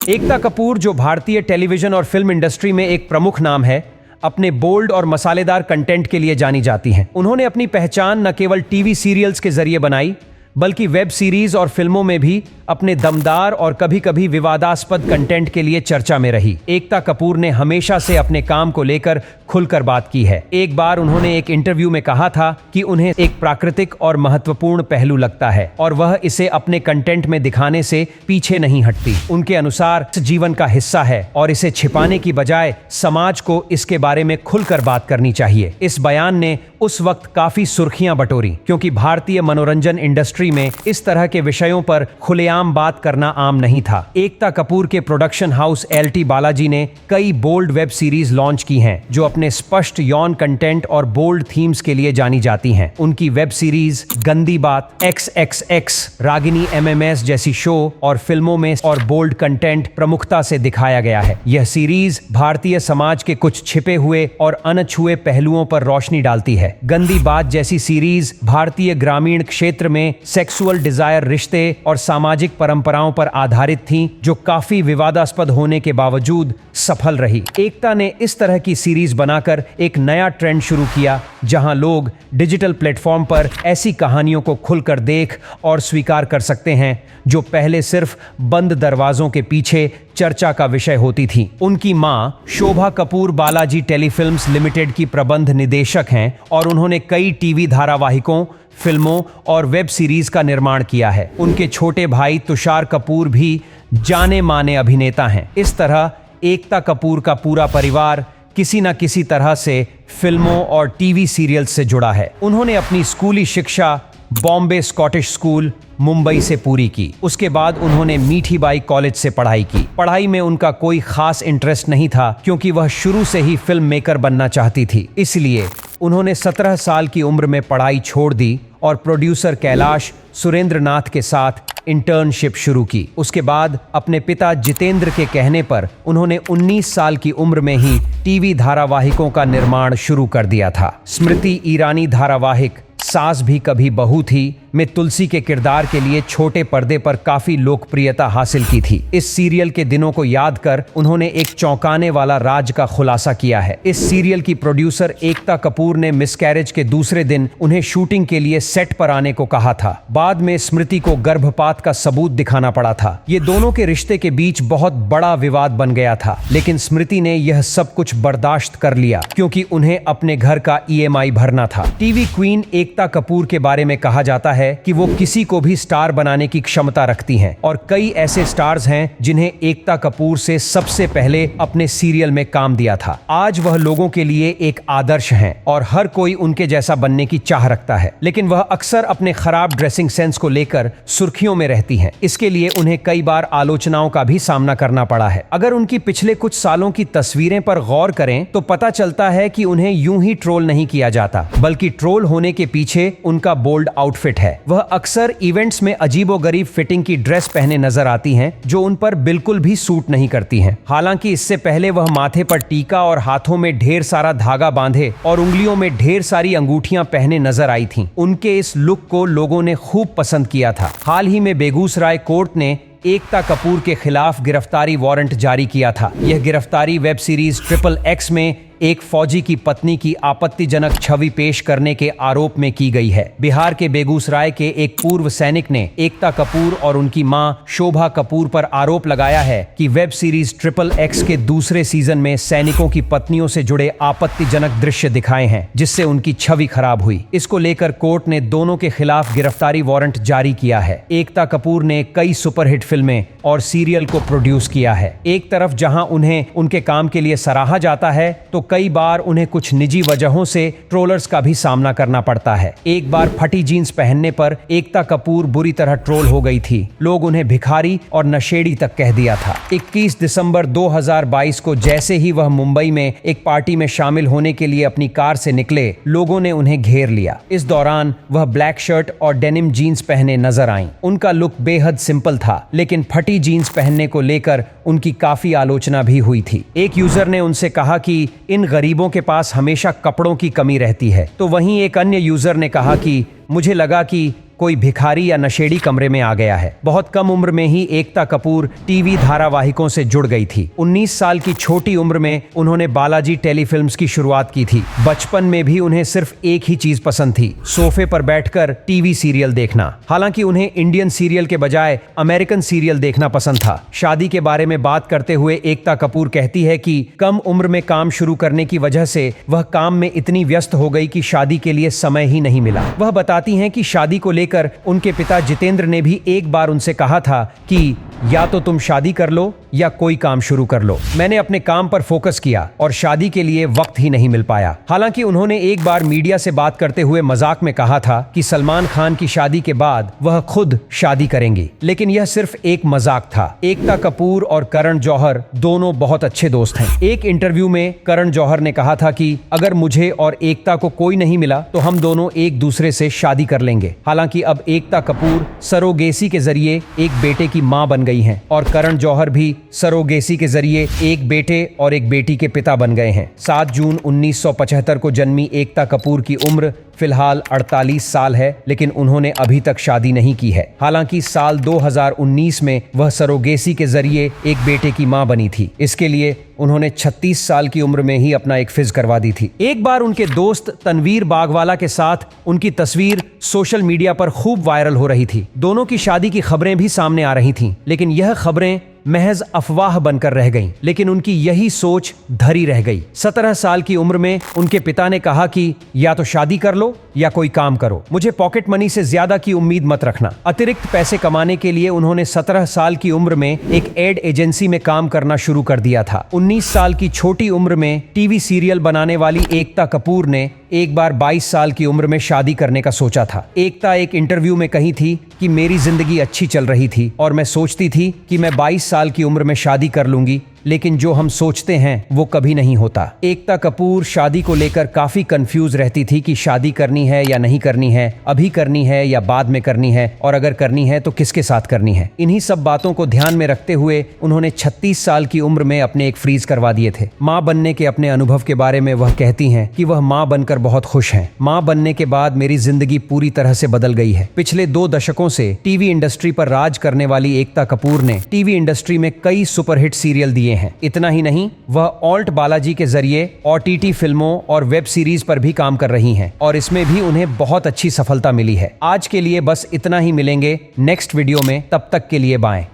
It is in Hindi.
एकता कपूर, जो भारतीय टेलीविजन और फिल्म इंडस्ट्री में एक प्रमुख नाम है, अपने बोल्ड और मसालेदार कंटेंट के लिए जानी जाती हैं। उन्होंने अपनी पहचान न केवल टीवी सीरियल्स के जरिए बनाई, बल्कि वेब सीरीज और फिल्मों में भी अपने दमदार और कभी कभी विवादास्पद कंटेंट के लिए चर्चा में रही। एकता कपूर ने हमेशा से अपने काम को लेकर खुलकर बात की है। एक बार उन्होंने एक इंटरव्यू में कहा था कि उन्हें एक प्राकृतिक और महत्वपूर्ण पहलू लगता है और वह इसे अपने कंटेंट में दिखाने से पीछे नहीं हटती। उनके अनुसार जीवन का हिस्सा है और इसे छिपाने की बजाय समाज को इसके बारे में खुलकर बात करनी चाहिए। इस बयान ने उस वक्त काफी सुर्खियां बटोरी, क्योंकि भारतीय मनोरंजन इंडस्ट्री में इस तरह के विषयों पर खुलेआम बात करना आम नहीं था। एकता कपूर के प्रोडक्शन हाउस LT बालाजी ने कई बोल्ड वेब सीरीज लॉन्च की हैं, जो अपने स्पष्ट यौन कंटेंट और बोल्ड थीम्स के लिए जानी जाती हैं। उनकी वेब सीरीज गंदी बात, XXX, रागिनी MMS जैसी शो और फिल्मों में और बोल्ड कंटेंट प्रमुखता से दिखाया गया है। यह सीरीज भारतीय समाज के कुछ छिपे हुए और अनछुए पहलुओं पर रोशनी डालती है। गंदी बात जैसी सीरीज भारतीय ग्रामीण क्षेत्र में सेक्सुअल डिजायर रिश्ते और सामाजिक परंपराओं पर आधारित थीं, जो काफी विवादास्पद होने के बावजूद सफल रही। एकता ने इस तरह की सीरीज बनाकर एक नया ट्रेंड शुरू किया, जहां लोग डिजिटल प्लेटफॉर्म पर ऐसी कहानियों को खुलकर देख और स्वीकार कर सकते हैं, जो पहले सिर्फ बंद दरवाजों के पीछे चर्चा का विषय होती थी। उनकी मां शोभा कपूर बालाजी टेलीफिल्म्स लिमिटेड की प्रबंध निदेशक हैं और उन्होंने कई टीवी धारावाहिकों, फिल्मों और वेब सीरीज का निर्माण किया है। उनके छोटे भाई तुषार कपूर भी जाने माने अभिनेता हैं। इस तरह एकता कपूर का पूरा परिवार किसी न किसी तरह से फिल्मों और टीवी सीरियल्स से जुड़ा है। उन्होंने अपनी स्कूली शिक्षा बॉम्बे स्कॉटिश स्कूल, मुंबई से पूरी की। उसके बाद उन्होंने मीठीबाई कॉलेज से पढ़ाई की। पढ़ाई में उनका कोई खास इंटरेस्ट नहीं था, क्योंकि वह शुरू से ही फिल्म मेकर बनना चाहती थी। इसलिए उन्होंने 17 साल की उम्र में पढ़ाई छोड़ दी और प्रोड्यूसर कैलाश सुरेंद्रनाथ के साथ इंटर्नशिप शुरू की। उसके बाद अपने पिता जितेंद्र के कहने पर उन्होंने 19 साल की उम्र में ही टीवी धारावाहिकों का निर्माण शुरू कर दिया था। स्मृति ईरानी धारावाहिक सास भी कभी बहू थी में तुलसी के किरदार के लिए छोटे पर्दे पर काफी लोकप्रियता हासिल की थी। इस सीरियल के दिनों को याद कर उन्होंने एक चौंकाने वाला राज का खुलासा किया है। इस सीरियल की प्रोड्यूसर एकता कपूर ने मिसकैरेज के दूसरे दिन उन्हें शूटिंग के लिए सेट पर आने को कहा था। बाद में स्मृति को गर्भपात का सबूत दिखाना पड़ा था। ये दोनों के रिश्ते के बीच बहुत बड़ा विवाद बन गया था, लेकिन स्मृति ने यह सब कुछ बर्दाश्त कर लिया, क्योंकि उन्हें अपने घर का EMI भरना था। टीवी क्वीन एकता कपूर के बारे में कहा जाता है कि वो किसी को भी स्टार बनाने की क्षमता रखती हैं, और कई ऐसे स्टार्स हैं जिन्हें एकता कपूर से सबसे पहले अपने सीरियल में काम दिया था। आज वह लोगों के लिए एक आदर्श हैं और हर कोई उनके जैसा बनने की चाह रखता है, लेकिन वह अक्सर अपने खराब ड्रेसिंग सेंस को लेकर सुर्खियों में रहती हैं। इसके लिए उन्हें कई बार आलोचनाओं का भी सामना करना पड़ा है। अगर उनकी पिछले कुछ सालों की तस्वीरें पर गौर करें तो पता चलता है कि उन्हें यूं ही ट्रोल नहीं किया जाता, बल्कि ट्रोल होने के पीछे उनका बोल्ड आउटफिट है। वह अक्सर इवेंट्स में अजीबोगरीब फिटिंग की ड्रेस पहने नजर आती हैं, जो उन पर बिल्कुल भी सूट नहीं करती हैं। हालांकि इससे पहले वह माथे पर टीका और हाथों में ढेर सारा धागा बांधे और उंगलियों में ढेर सारी अंगूठियां पहने नजर आई थीं। उनके इस लुक को लोगों ने खूब पसंद किया था। हाल ही में बेगूसराय कोर्ट ने एकता कपूर के खिलाफ गिरफ्तारी वारंट जारी किया था। यह गिरफ्तारी वेब सीरीज XXX में एक फौजी की पत्नी की आपत्तिजनक छवि पेश करने के आरोप में की गई है। बिहार के बेगूसराय के एक पूर्व सैनिक ने एकता कपूर और उनकी मां शोभा कपूर पर आरोप लगाया है कि वेब सीरीज XXX के दूसरे सीजन में सैनिकों की पत्नियों से जुड़े आपत्तिजनक दृश्य दिखाए हैं, जिससे उनकी छवि खराब हुई। इसको लेकर कोर्ट ने दोनों के खिलाफ गिरफ्तारी वारंट जारी किया है। एकता कपूर ने कई सुपरहिट फिल्में और सीरियल को प्रोड्यूस किया है। एक तरफ जहां उन्हें उनके काम के लिए सराहा जाता है, तो कई बार उन्हें कुछ निजी वजहों से ट्रोलर्स का भी सामना करना पड़ता है। एक बार फटी जीन्स पहनने पर एकता कपूर बुरी तरह ट्रोल हो गई थी। लोग उन्हें भिखारी और नशेड़ी तक कह दिया था। 21 दिसंबर 2022 को जैसे ही वह मुंबई में एक पार्टी में शामिल होने के लिए अपनी कार से निकले, लोगों ने उन्हें घेर लिया। इस दौरान वह ब्लैक शर्ट और डेनिम जीन्स पहने नजर आईं। उनका लुक बेहद सिंपल था, लेकिन फटी जीन्स पहनने को लेकर उनकी काफी आलोचना भी हुई थी। एक यूजर ने उनसे कहा कि इन गरीबों के पास हमेशा कपड़ों की कमी रहती है, तो वहीं एक अन्य यूजर ने कहा कि मुझे लगा कि कोई भिखारी या नशेड़ी कमरे में आ गया है। बहुत कम उम्र में ही एकता कपूर टीवी धारावाहिकों से जुड़ गई थी। 19 साल की छोटी उम्र में उन्होंने बालाजी टेलीफिल्म्स की शुरुआत की थी। बचपन में भी उन्हें सिर्फ एक ही चीज पसंद थी, सोफे पर बैठकर टीवी सीरियल देखना। हालांकि उन्हें इंडियन सीरियल के बजाय अमेरिकन सीरियल देखना पसंद था। शादी के बारे में बात करते हुए एकता कपूर कहती है कि कम उम्र में काम शुरू करने की वजह से वह काम में इतनी व्यस्त हो गई कि शादी के लिए समय ही नहीं मिला। वह बताती हैं कि शादी को लेकर उनके पिता जितेंद्र ने भी एक बार उनसे कहा था कि या तो तुम शादी कर लो या कोई काम शुरू कर लो। मैंने अपने काम पर फोकस किया और शादी के लिए वक्त ही नहीं मिल पाया। हालांकि उन्होंने एक बार मीडिया से बात करते हुए मजाक में कहा था कि सलमान खान की शादी के बाद वह खुद शादी करेंगी, लेकिन यह सिर्फ एक मजाक था। एकता कपूर और करण जौहर दोनों बहुत अच्छे दोस्त हैं। एक इंटरव्यू में करण जौहर ने कहा था कि अगर मुझे और एकता को कोई नहीं मिला तो हम दोनों एक दूसरे से शादी कर लेंगे। हालांकि अब एकता कपूर सरोगेसी के जरिए एक बेटे की मां बन गई हैं और करण जौहर भी सरोगेसी के जरिए एक बेटे और एक बेटी के पिता बन गए हैं। 7 जून 1975 को जन्मी एकता कपूर की उम्र फिलहाल 48 साल है, लेकिन उन्होंने अभी तक शादी नहीं की है। हालांकि साल 2019 में वह सरोगेसी के जरिए एक बेटे की मां बनी थी। इसके लिए उन्होंने 36 साल की उम्र में ही अपना एक फिज करवा दी थी। एक बार उनके दोस्त तनवीर बागवाला के साथ उनकी तस्वीर सोशल मीडिया पर खूब वायरल हो रही थी। दोनों की शादी की खबरें भी सामने आ रही थीं, लेकिन यह खबरें महज अफवाह बनकर रह गईं। लेकिन उनकी यही सोच धरी रह गई। 17 साल की उम्र में उनके पिता ने कहा कि या तो शादी कर लो या कोई काम करो, मुझे पॉकेट मनी से ज्यादा की उम्मीद मत रखना। अतिरिक्त पैसे कमाने के लिए उन्होंने 17 साल की उम्र में एक एड एजेंसी में काम करना शुरू कर दिया था। 19 साल की छोटी उम्र में टीवी सीरियल बनाने वाली एकता कपूर ने एक बार 22 साल की उम्र में शादी करने का सोचा था। एकता एक इंटरव्यू में कही थी कि मेरी जिंदगी अच्छी चल रही थी और मैं सोचती थी कि मैं 22 साल की उम्र में शादी कर लूंगी, लेकिन जो हम सोचते हैं वो कभी नहीं होता। एकता कपूर शादी को लेकर काफी कंफ्यूज रहती थी कि शादी करनी है या नहीं करनी है, अभी करनी है या बाद में करनी है, और अगर करनी है तो किसके साथ करनी है। इन्हीं सब बातों को ध्यान में रखते हुए उन्होंने 36 साल की उम्र में अपने एक फ्रीज करवा दिए थे। मां बनने के अपने अनुभव के बारे में वह कहती हैं कि वह मां बनकर बहुत खुश हैं। मां बनने के बाद मेरी जिंदगी पूरी तरह से बदल गई है। पिछले 2 दशकों से टीवी इंडस्ट्री पर राज करने वाली एकता कपूर ने टीवी इंडस्ट्री में कई सुपरहिट सीरियल दिए हैं। इतना ही नहीं, वह ऑल्ट बालाजी के जरिए OTT फिल्मों और वेब सीरीज पर भी काम कर रही हैं और इसमें भी उन्हें बहुत अच्छी सफलता मिली है। आज के लिए बस इतना ही, मिलेंगे नेक्स्ट वीडियो में, तब तक के लिए बाय।